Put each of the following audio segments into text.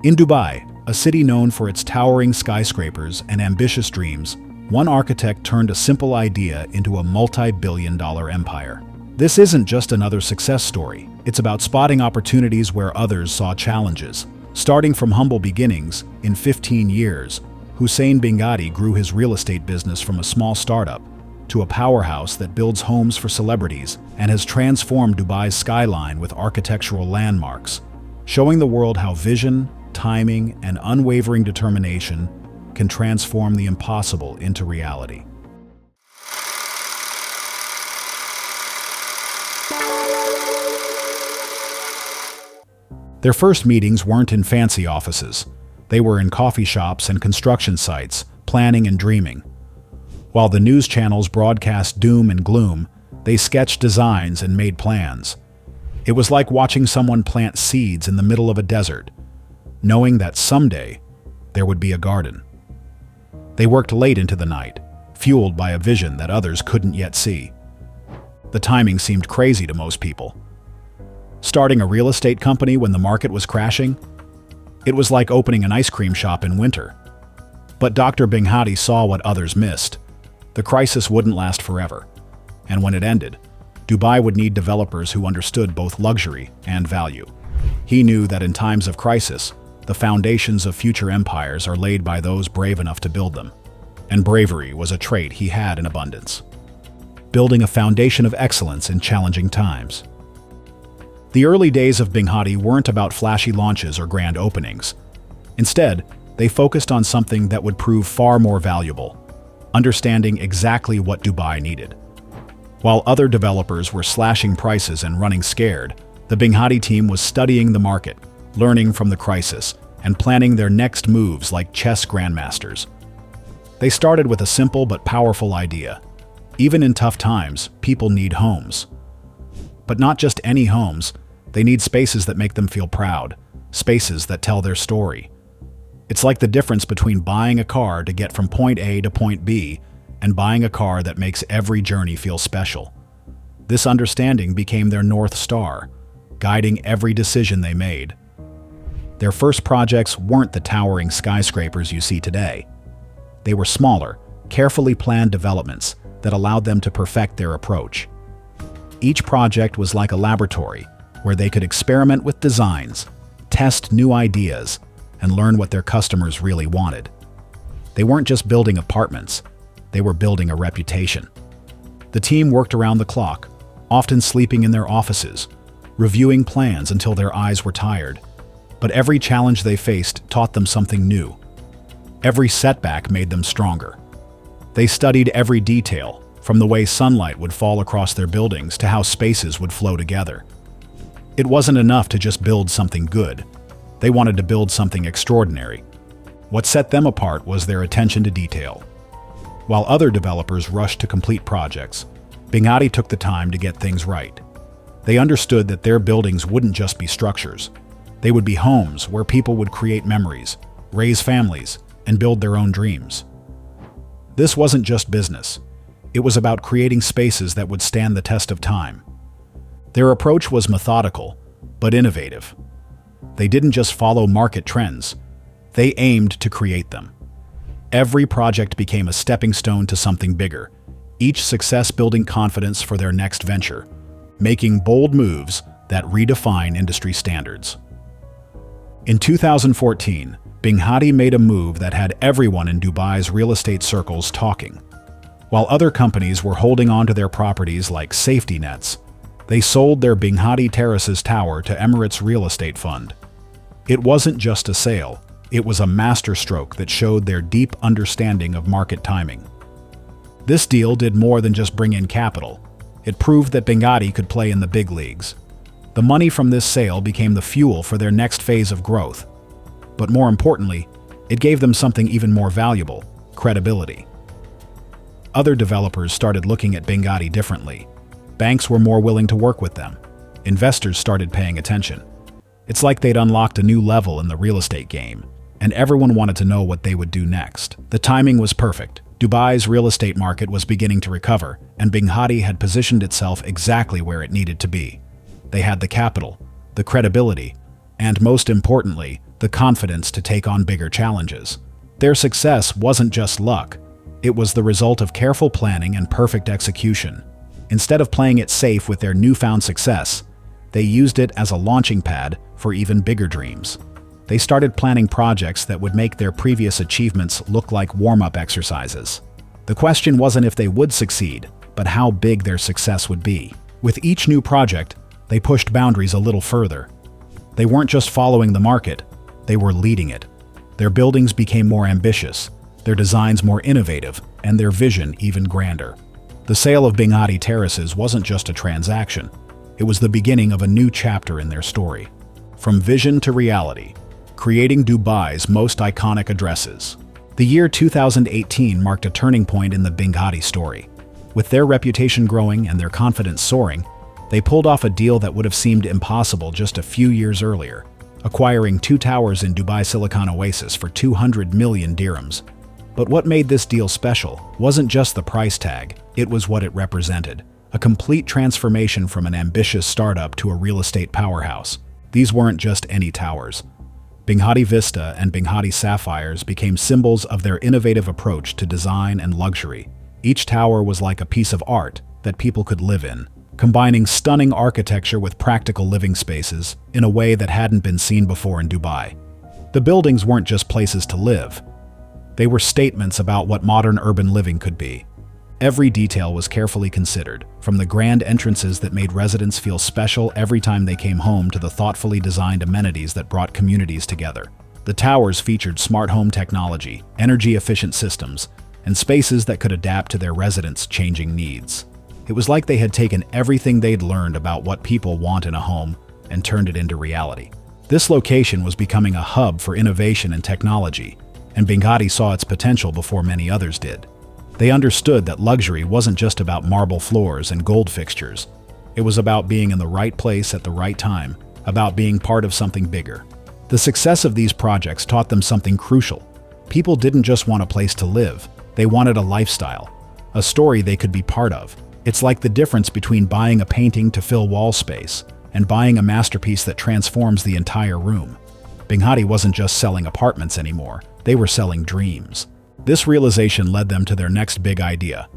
In Dubai, a city known for its towering skyscrapers and ambitious dreams, one architect turned a simple idea into a multi-billion-dollar empire. This isn't just another success story. It's about spotting opportunities where others saw challenges. Starting from humble beginnings, in 15 years, Hussain Binghatti grew his real estate business from a small startup to a powerhouse that builds homes for celebrities and has transformed Dubai's skyline with architectural landmarks, showing the world how vision, timing, and unwavering determination can transform the impossible into reality. Their first meetings weren't in fancy offices. They were in coffee shops and construction sites, planning and dreaming. While the news channels broadcast doom and gloom, they sketched designs and made plans. It was like watching someone plant seeds in the middle of a desert, knowing that someday there would be a garden. They worked late into the night, fueled by a vision that others couldn't yet see. The timing seemed crazy to most people. Starting a real estate company when the market was crashing? It was like opening an ice cream shop in winter. But Dr. Binghatti saw what others missed. The crisis wouldn't last forever, and when it ended, Dubai would need developers who understood both luxury and value. He knew that in times of crisis, the foundations of future empires are laid by those brave enough to build them, and bravery was a trait he had in abundance. Building a foundation of excellence in challenging times. The early days of Binghatti weren't about flashy launches or grand openings. Instead, they focused on something that would prove far more valuable: understanding exactly what Dubai needed. While other developers were slashing prices and running scared, the Binghatti team was studying the market, learning from the crisis, and planning their next moves like chess grandmasters. They started with a simple but powerful idea. Even in tough times, people need homes. But not just any homes, they need spaces that make them feel proud, spaces that tell their story. It's like the difference between buying a car to get from point A to point B and buying a car that makes every journey feel special. This understanding became their North Star, guiding every decision they made. Their first projects weren't the towering skyscrapers you see today. They were smaller, carefully planned developments that allowed them to perfect their approach. Each project was like a laboratory where they could experiment with designs, test new ideas, and learn what their customers really wanted. They weren't just building apartments, they were building a reputation. The team worked around the clock, often sleeping in their offices, reviewing plans until their eyes were tired. But every challenge they faced taught them something new. Every setback made them stronger. They studied every detail, from the way sunlight would fall across their buildings to how spaces would flow together. It wasn't enough to just build something good. They wanted to build something extraordinary. What set them apart was their attention to detail. While other developers rushed to complete projects, Binghatti took the time to get things right. They understood that their buildings wouldn't just be structures. They would be homes where people would create memories, raise families, and build their own dreams. This wasn't just business. It was about creating spaces that would stand the test of time. Their approach was methodical, but innovative. They didn't just follow market trends. They aimed to create them. Every project became a stepping stone to something bigger, each success building confidence for their next venture, making bold moves that redefine industry standards. In 2014, Binghatti made a move that had everyone in Dubai's real estate circles talking. While other companies were holding on to their properties like safety nets, they sold their Binghatti Terraces tower to Emirates Real Estate Fund. It wasn't just a sale, it was a masterstroke that showed their deep understanding of market timing. This deal did more than just bring in capital. It proved that Binghatti could play in the big leagues. The money from this sale became the fuel for their next phase of growth. But more importantly, it gave them something even more valuable: credibility. Other developers started looking at Binghatti differently. Banks were more willing to work with them. Investors started paying attention. It's like they'd unlocked a new level in the real estate game, and everyone wanted to know what they would do next. The timing was perfect. Dubai's real estate market was beginning to recover, and Binghatti had positioned itself exactly where it needed to be. They had the capital, the credibility, and most importantly, the confidence to take on bigger challenges. Their success wasn't just luck. It was the result of careful planning and perfect execution. Instead of playing it safe with their newfound success, they used it as a launching pad for even bigger dreams. They started planning projects that would make their previous achievements look like warm-up exercises. The question wasn't if they would succeed, but how big their success would be. With each new project, they pushed boundaries a little further. They weren't just following the market, they were leading it. Their buildings became more ambitious, their designs more innovative, and their vision even grander. The sale of Binghatti Terraces wasn't just a transaction. It was the beginning of a new chapter in their story. From vision to reality, creating Dubai's most iconic addresses. The year 2018 marked a turning point in the Binghatti story. With their reputation growing and their confidence soaring, they pulled off a deal that would have seemed impossible just a few years earlier, acquiring 2 towers in Dubai Silicon Oasis for 200 million dirhams. But what made this deal special wasn't just the price tag, it was what it represented. A complete transformation from an ambitious startup to a real estate powerhouse. These weren't just any towers. Binghatti Vista and Binghatti Sapphires became symbols of their innovative approach to design and luxury. Each tower was like a piece of art that people could live in, combining stunning architecture with practical living spaces in a way that hadn't been seen before in Dubai. The buildings weren't just places to live. They were statements about what modern urban living could be. Every detail was carefully considered, from the grand entrances that made residents feel special every time they came home to the thoughtfully designed amenities that brought communities together. The towers featured smart home technology, energy-efficient systems, and spaces that could adapt to their residents' changing needs. It was like they had taken everything they'd learned about what people want in a home and turned it into reality. This location was becoming a hub for innovation and technology, and Binghatti saw its potential before many others did. They understood that luxury wasn't just about marble floors and gold fixtures. It was about being in the right place at the right time, about being part of something bigger. The success of these projects taught them something crucial. People didn't just want a place to live, they wanted a lifestyle, a story they could be part of. It's like the difference between buying a painting to fill wall space and buying a masterpiece that transforms the entire room. Binghatti wasn't just selling apartments anymore, they were selling dreams. This realization led them to their next big idea.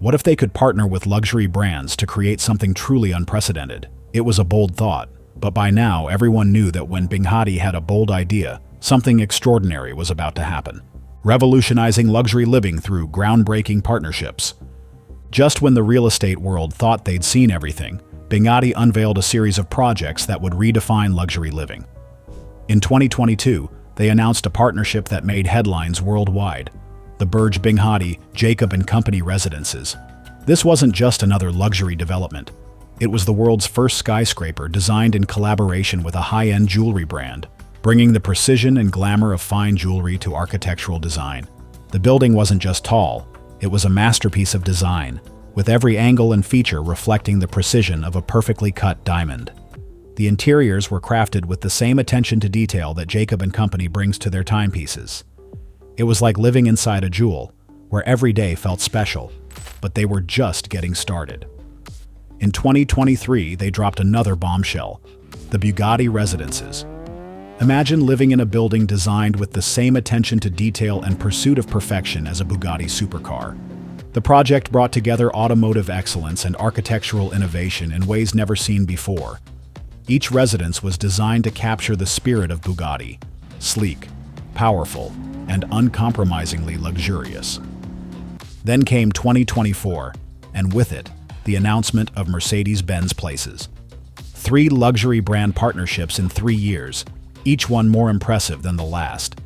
What if they could partner with luxury brands to create something truly unprecedented? It was a bold thought, but by now everyone knew that when Binghatti had a bold idea, something extraordinary was about to happen. Revolutionizing luxury living through groundbreaking partnerships. Just when the real estate world thought they'd seen everything, Binghatti unveiled a series of projects that would redefine luxury living. In 2022, they announced a partnership that made headlines worldwide, the Burj Binghatti Jacob & Company Residences. This wasn't just another luxury development. It was the world's first skyscraper designed in collaboration with a high-end jewelry brand, bringing the precision and glamour of fine jewelry to architectural design. The building wasn't just tall, it was a masterpiece of design, with every angle and feature reflecting the precision of a perfectly cut diamond. The interiors were crafted with the same attention to detail that Jacob & Company brings to their timepieces. It was like living inside a jewel, where every day felt special, but they were just getting started. In 2023, they dropped another bombshell, the Binghatti Residences. Imagine living in a building designed with the same attention to detail and pursuit of perfection as a Bugatti supercar. The project brought together automotive excellence and architectural innovation in ways never seen before. Each residence was designed to capture the spirit of Bugatti, sleek, powerful, and uncompromisingly luxurious. Then came 2024, and with it, the announcement of Mercedes-Benz Places. 3 luxury brand partnerships in 3 years, each one more impressive than the last.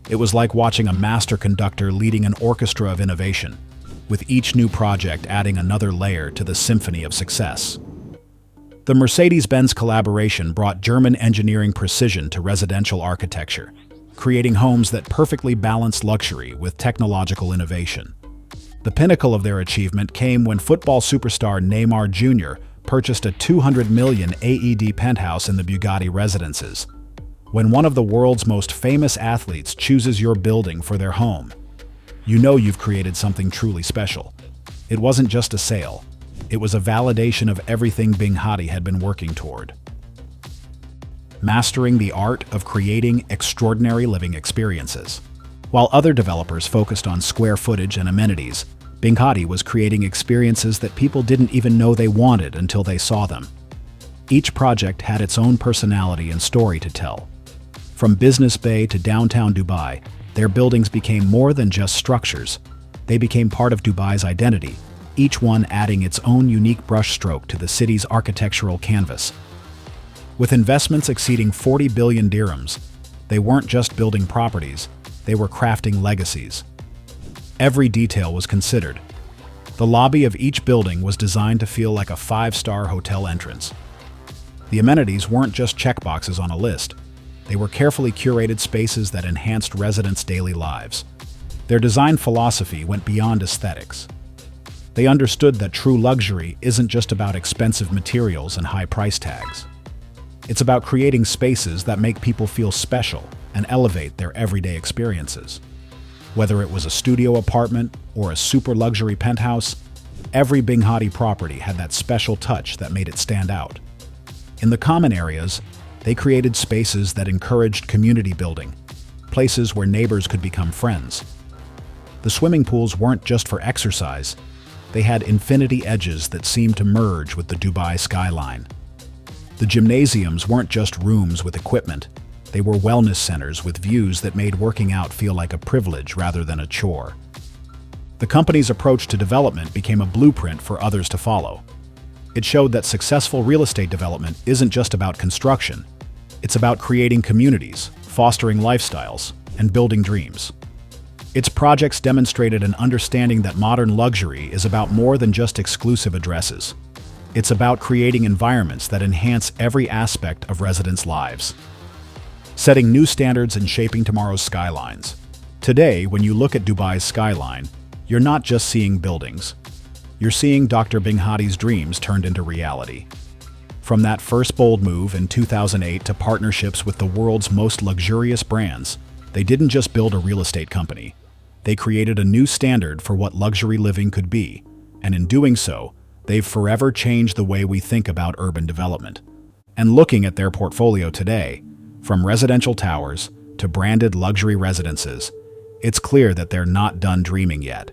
It was like watching a master conductor leading an orchestra of innovation, with each new project adding another layer to the symphony of success. The Mercedes-Benz collaboration brought German engineering precision to residential architecture, creating homes that perfectly balanced luxury with technological innovation. The pinnacle of their achievement came when football superstar Neymar Jr. purchased a 200 million AED penthouse in the Binghatti Residences. When one of the world's most famous athletes chooses your building for their home, you know you've created something truly special. It wasn't just a sale. It was a validation of everything Binghatti had been working toward. mastering the art of creating extraordinary living experiences. While other developers focused on square footage and amenities, Binghatti was creating experiences that people didn't even know they wanted until they saw them. Each project had its own personality and story to tell. From Business Bay to downtown Dubai, their buildings became more than just structures. They became part of Dubai's identity, each one adding its own unique brushstroke to the city's architectural canvas. With investments exceeding 40 billion dirhams, they weren't just building properties, they were crafting legacies. Every detail was considered. The lobby of each building was designed to feel like a five-star hotel entrance. The amenities weren't just checkboxes on a list. They were carefully curated spaces that enhanced residents' daily lives. Their design philosophy went beyond aesthetics. They understood that true luxury isn't just about expensive materials and high price tags. It's about creating spaces that make people feel special and elevate their everyday experiences. Whether it was a studio apartment or a super luxury penthouse, every Binghatti property had that special touch that made it stand out. In the common areas, they created spaces that encouraged community building, places where neighbors could become friends. The swimming pools weren't just for exercise, they had infinity edges that seemed to merge with the Dubai skyline. The gymnasiums weren't just rooms with equipment, they were wellness centers with views that made working out feel like a privilege rather than a chore. The company's approach to development became a blueprint for others to follow. It showed that successful real estate development isn't just about construction, it's about creating communities, fostering lifestyles, and building dreams. Its projects demonstrated an understanding that modern luxury is about more than just exclusive addresses. It's about creating environments that enhance every aspect of residents' lives, setting new standards and shaping tomorrow's skylines. Today, when you look at Dubai's skyline, you're not just seeing buildings. You're seeing Dr. Binghatti's dreams turned into reality. From that first bold move in 2008 to partnerships with the world's most luxurious brands, they didn't just build a real estate company. They created a new standard for what luxury living could be, and in doing so, they've forever changed the way we think about urban development. And looking at their portfolio today, from residential towers to branded luxury residences, it's clear that they're not done dreaming yet.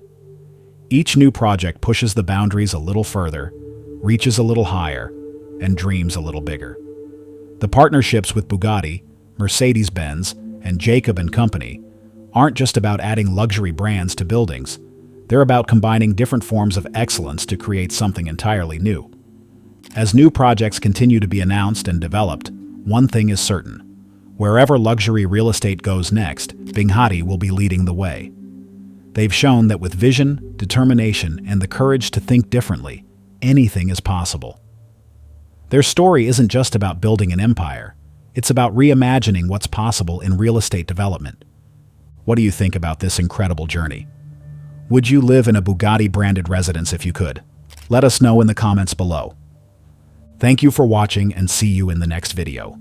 Each new project pushes the boundaries a little further, reaches a little higher, and dreams a little bigger. The partnerships with Bugatti, Mercedes-Benz, and Jacob & Company aren't just about adding luxury brands to buildings, they're about combining different forms of excellence to create something entirely new. As new projects continue to be announced and developed, one thing is certain. Wherever luxury real estate goes next, Binghatti will be leading the way. They've shown that with vision, determination, and the courage to think differently, anything is possible. Their story isn't just about building an empire. It's about reimagining what's possible in real estate development. What do you think about this incredible journey? Would you live in a Bugatti-branded residence if you could? Let us know in the comments below. Thank you for watching and see you in the next video.